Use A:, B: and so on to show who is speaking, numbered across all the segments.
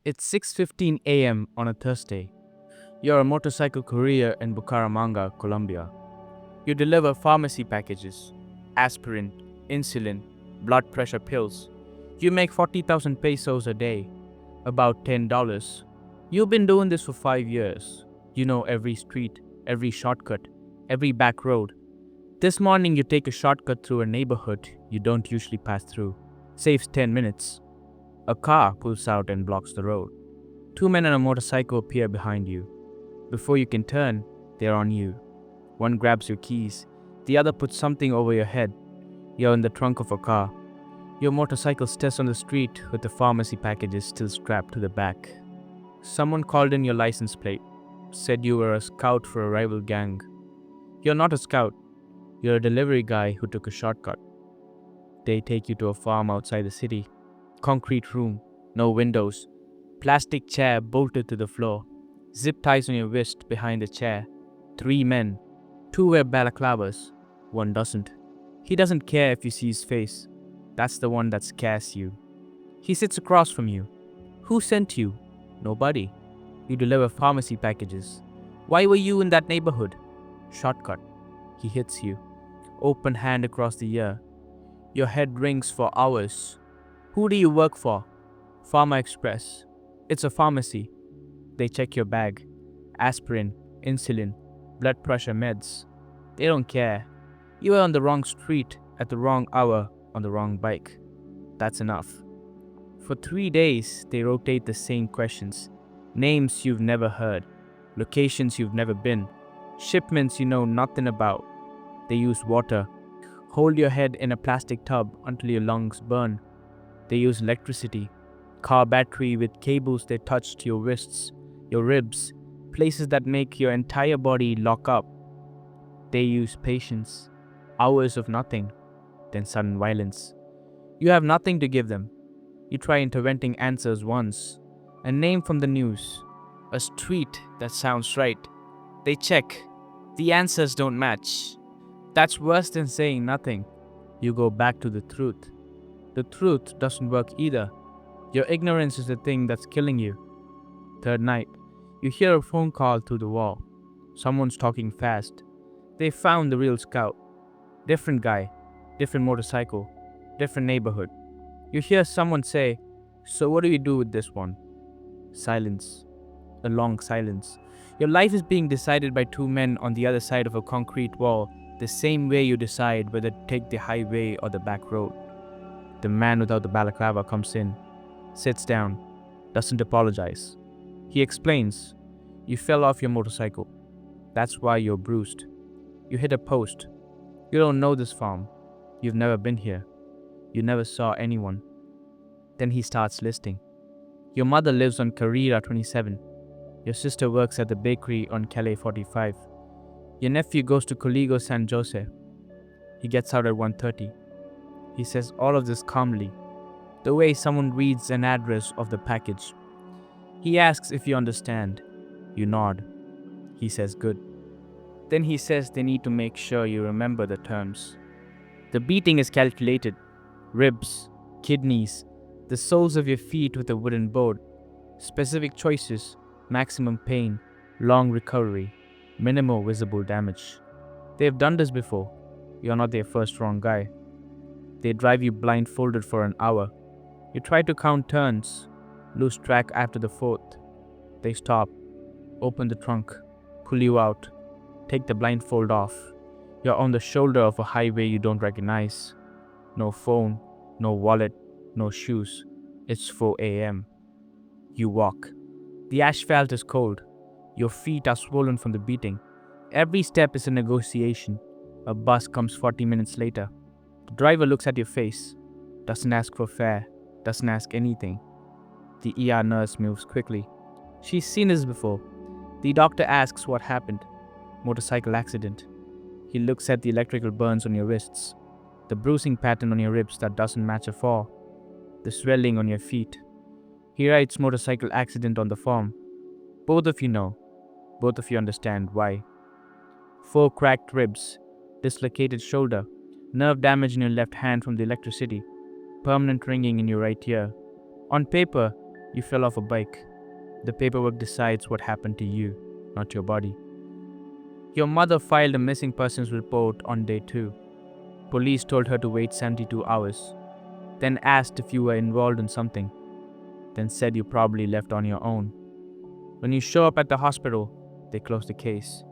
A: It's 6:15 a.m. on a Thursday. You're a motorcycle courier in Bucaramanga, Colombia. You deliver pharmacy packages, aspirin, insulin, blood pressure pills. You make 40,000 pesos a day, about $10. You've been doing this for 5 years. You know every street, every shortcut, every back road. This morning you take a shortcut through a neighborhood you don't usually pass through. Saves 10 minutes. A car pulls out and blocks the road. Two men on a motorcycle appear behind you. Before you can turn, they're on you. One grabs your keys, the other puts something over your head. You're in the trunk of a car. Your motorcycle stays on the street with the pharmacy packages still strapped to the back. Someone called in your license plate, said you were a scout for a rival gang. You're not a scout. You're a delivery guy who took a shortcut. They take you to a farm outside the city. Concrete room, no windows, plastic chair bolted to the floor, zip ties on your wrist behind the chair. 3 men, 2 wear balaclavas, 1 doesn't. He doesn't care if you see his face. That's the one that scares you. He sits across from you. Who sent you? Nobody. You deliver pharmacy packages. Why were you in that neighborhood? Shortcut. He hits you. Open hand across the ear. Your head rings for hours. Who do you work for? Pharma Express. It's a pharmacy. They check your bag. Aspirin, insulin, blood pressure meds. They don't care. You were on the wrong street at the wrong hour on the wrong bike. That's enough. For 3 days, they rotate the same questions. Names you've never heard. Locations you've never been. Shipments you know nothing about. They use water. Hold your head in a plastic tub until your lungs burn. They use electricity, car battery with cables they touch to your wrists, your ribs, places that make your entire body lock up. They use patience, hours of nothing, then sudden violence. You have nothing to give them. You try interventing answers once. A name from the news, a street that sounds right. They check. The answers don't match. That's worse than saying nothing. You go back to the truth. The truth doesn't work either. Your ignorance is the thing that's killing you. Third night, you hear a phone call through the wall. Someone's talking fast. They found the real scout. Different guy, different motorcycle, different neighborhood. You hear someone say, "So what do we do with this one?" Silence. A long silence. Your life is being decided by 2 men on the other side of a concrete wall, the same way you decide whether to take the highway or the back road. The man without the balaclava comes in, sits down, doesn't apologize. He explains, "You fell off your motorcycle. That's why you're bruised. You hit a post. You don't know this farm. You've never been here. You never saw anyone." Then he starts listing. Your mother lives on Carrera 27. Your sister works at the bakery on Calais 45. Your nephew goes to Colegio San Jose. He gets out at 1:30. He says all of this calmly, the way someone reads an address of the package. He asks if you understand. You nod. He says good. Then he says they need to make sure you remember the terms. The beating is calculated. Ribs, kidneys, the soles of your feet with a wooden board. Specific choices, maximum pain, long recovery, minimal visible damage. They've done this before. You're not their first wrong guy. They drive you blindfolded for an hour. You try to count turns, lose track after the 4th. They stop, open the trunk, pull you out, take the blindfold off. You're on the shoulder of a highway you don't recognize. No phone, no wallet, no shoes. It's 4 a.m. You walk. The asphalt is cold. Your feet are swollen from the beating. Every step is a negotiation. A bus comes 40 minutes later. The driver looks at your face, doesn't ask for fare, doesn't ask anything. The ER nurse moves quickly. She's seen this before. The doctor asks what happened. Motorcycle accident. He looks at the electrical burns on your wrists, the bruising pattern on your ribs that doesn't match a fall, the swelling on your feet. He writes motorcycle accident on the form. Both of you know. Both of you understand why. 4 cracked ribs, dislocated shoulder, nerve damage in your left hand from the electricity, permanent ringing in your right ear. On paper, You fell off a bike. The paperwork decides what happened to you, not your body. Your mother filed a missing persons report on day 2. Police told her to wait 72 hours, then asked if you were involved in something, then said you probably left on your own. When you show up at the hospital, they close the case.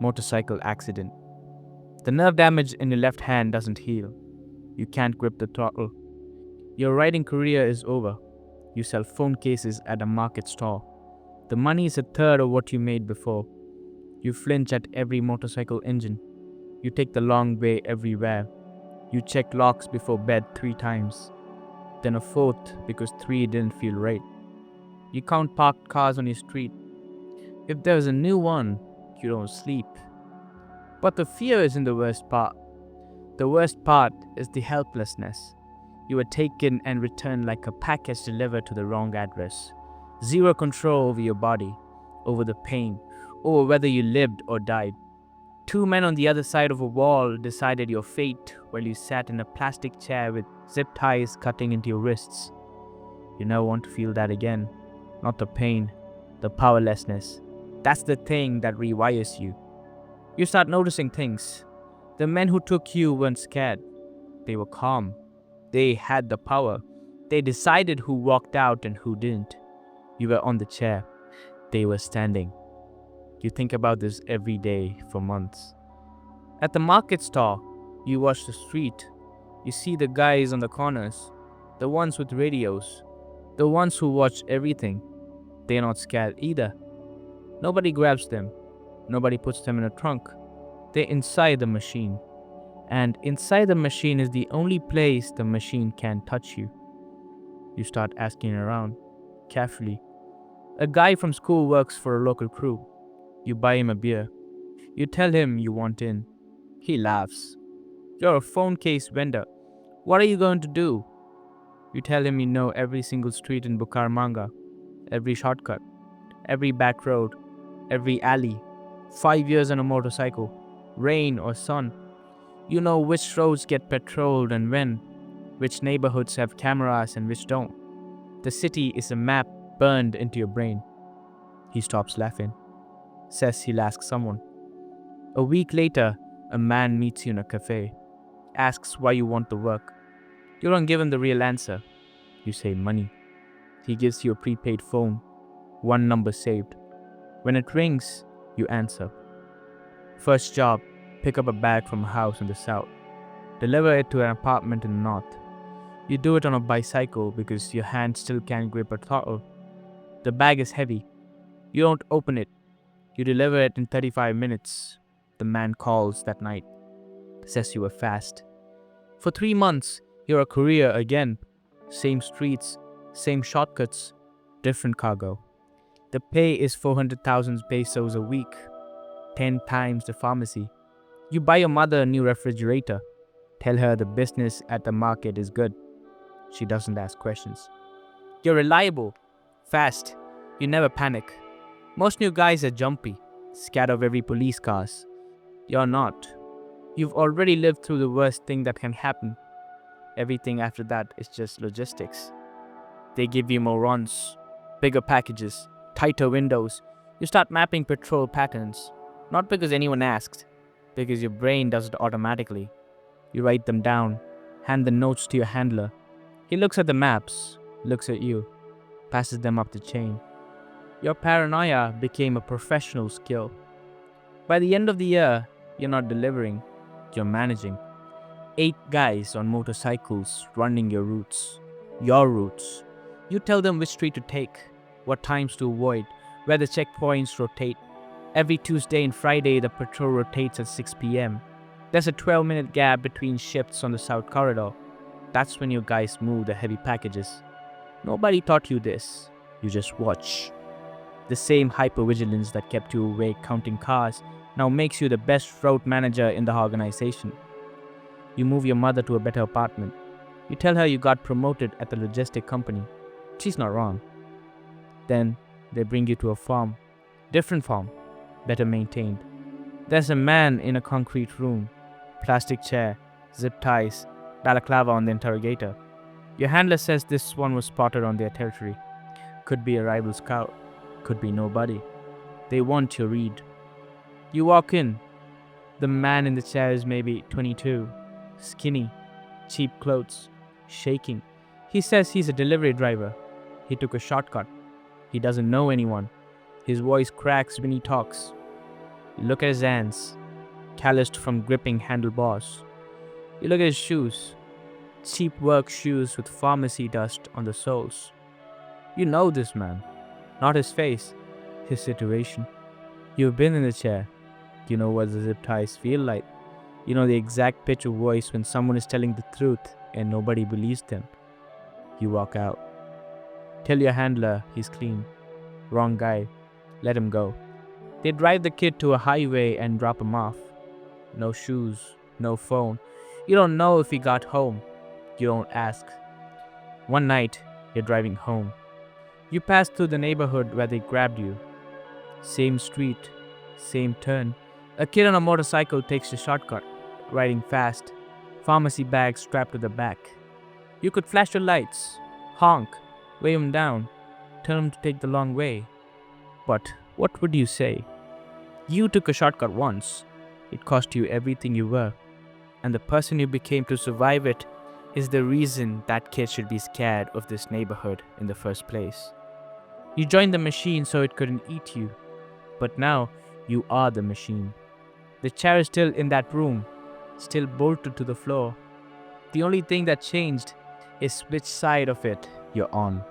A: Motorcycle accident. The nerve damage in your left hand doesn't heal. You can't grip the throttle. Your riding career is over. You sell phone cases at a market stall. The money is a third of what you made before. You flinch at every motorcycle engine. You take the long way everywhere. You check locks before bed 3 times. Then a 4th because 3 didn't feel right. You count parked cars on your street. If there's a new one, you don't sleep. But the fear isn't the worst part. The worst part is the helplessness. You are taken and returned like a package delivered to the wrong address. Zero control over your body, over the pain, over whether you lived or died. 2 men on the other side of a wall decided your fate while you sat in a plastic chair with zip ties cutting into your wrists. You never want to feel that again. Not the pain, the powerlessness. That's the thing that rewires you. You start noticing things. The men who took you weren't scared. They were calm. They had the power. They decided who walked out and who didn't. You were on the chair. They were standing. You think about this every day for months. At the market stall, you watch the street. You see the guys on the corners, the ones with radios, the ones who watch everything. They're not scared either. Nobody grabs them. Nobody puts them in a trunk. They're inside the machine. And inside the machine is the only place the machine can touch you. You start asking around, carefully. A guy from school works for a local crew. You buy him a beer. You tell him you want in. He laughs. You're a phone case vendor. What are you going to do? You tell him you know every single street in Bucaramanga, every shortcut, every back road, every alley. 5 years on a motorcycle, rain or sun. You know which roads get patrolled and when, which neighborhoods have cameras and which don't. The city is a map burned into your brain. He stops laughing, says he'll ask someone. A week later, a man meets you in a cafe, asks why you want the work. You don't give him the real answer. You say money. He gives you a prepaid phone, 1 number saved. When it rings, you answer. First job, pick up a bag from a house in the south. Deliver it to an apartment in the north. You do it on a bicycle because your hand still can't grip a throttle. The bag is heavy. You don't open it. You deliver it in 35 minutes. The man calls that night. Says you were fast. For 3 months, you're a courier again. Same streets, same shortcuts, different cargo. The pay is 400,000 pesos a week. 10 times the pharmacy. You buy your mother a new refrigerator. Tell her the business at the market is good. She doesn't ask questions. You're reliable, fast. You never panic. Most new guys are jumpy, scared of every police cars. You're not. You've already lived through the worst thing that can happen. Everything after that is just logistics. They give you more runs, bigger packages, tighter windows. You start mapping patrol patterns. Not because anyone asked, because your brain does it automatically. You write them down, hand the notes to your handler. He looks at the maps, looks at you, passes them up the chain. Your paranoia became a professional skill. By the end of the year, you're not delivering, you're managing. 8 guys on motorcycles running your routes. Your routes. You tell them which street to take, what times to avoid, where the checkpoints rotate. Every Tuesday and Friday, the patrol rotates at 6 p.m. There's a 12-minute gap between shifts on the South Corridor. That's when you guys move the heavy packages. Nobody taught you this. You just watch. The same hypervigilance that kept you awake counting cars now makes you the best route manager in the organization. You move your mother to a better apartment. You tell her you got promoted at the logistic company. She's not wrong. Then they bring you to a farm. Different farm, better maintained. There's a man in a concrete room, plastic chair, zip ties, balaclava on the interrogator. Your handler says this one was spotted on their territory. Could be a rival scout, could be nobody. They want your read. You walk in. The man in the chair is maybe 22, skinny, cheap clothes, shaking. He says he's a delivery driver. He took a shortcut. He doesn't know anyone. His voice cracks when he talks. You look at his hands, calloused from gripping handlebars. You look at his shoes, cheap work shoes with pharmacy dust on the soles. You know this man, not his face, his situation. You've been in the chair. You know what the zip ties feel like. You know the exact pitch of voice when someone is telling the truth and nobody believes them. You walk out. Tell your handler he's clean. Wrong guy. Let him go. They drive the kid to a highway and drop him off. No shoes, no phone. You don't know if he got home. You don't ask. One night, you're driving home. You pass through the neighborhood where they grabbed you. Same street, same turn. A kid on a motorcycle takes the shortcut, riding fast, pharmacy bag strapped to the back. You could flash your lights, honk, wave him down, tell him to take the long way. But what would you say? You took a shortcut once. It cost you everything you were. And the person you became to survive it is the reason that kid should be scared of this neighborhood in the first place. You joined the machine so it couldn't eat you. But now, you are the machine. The chair is still in that room, still bolted to the floor. The only thing that changed is which side of it you're on.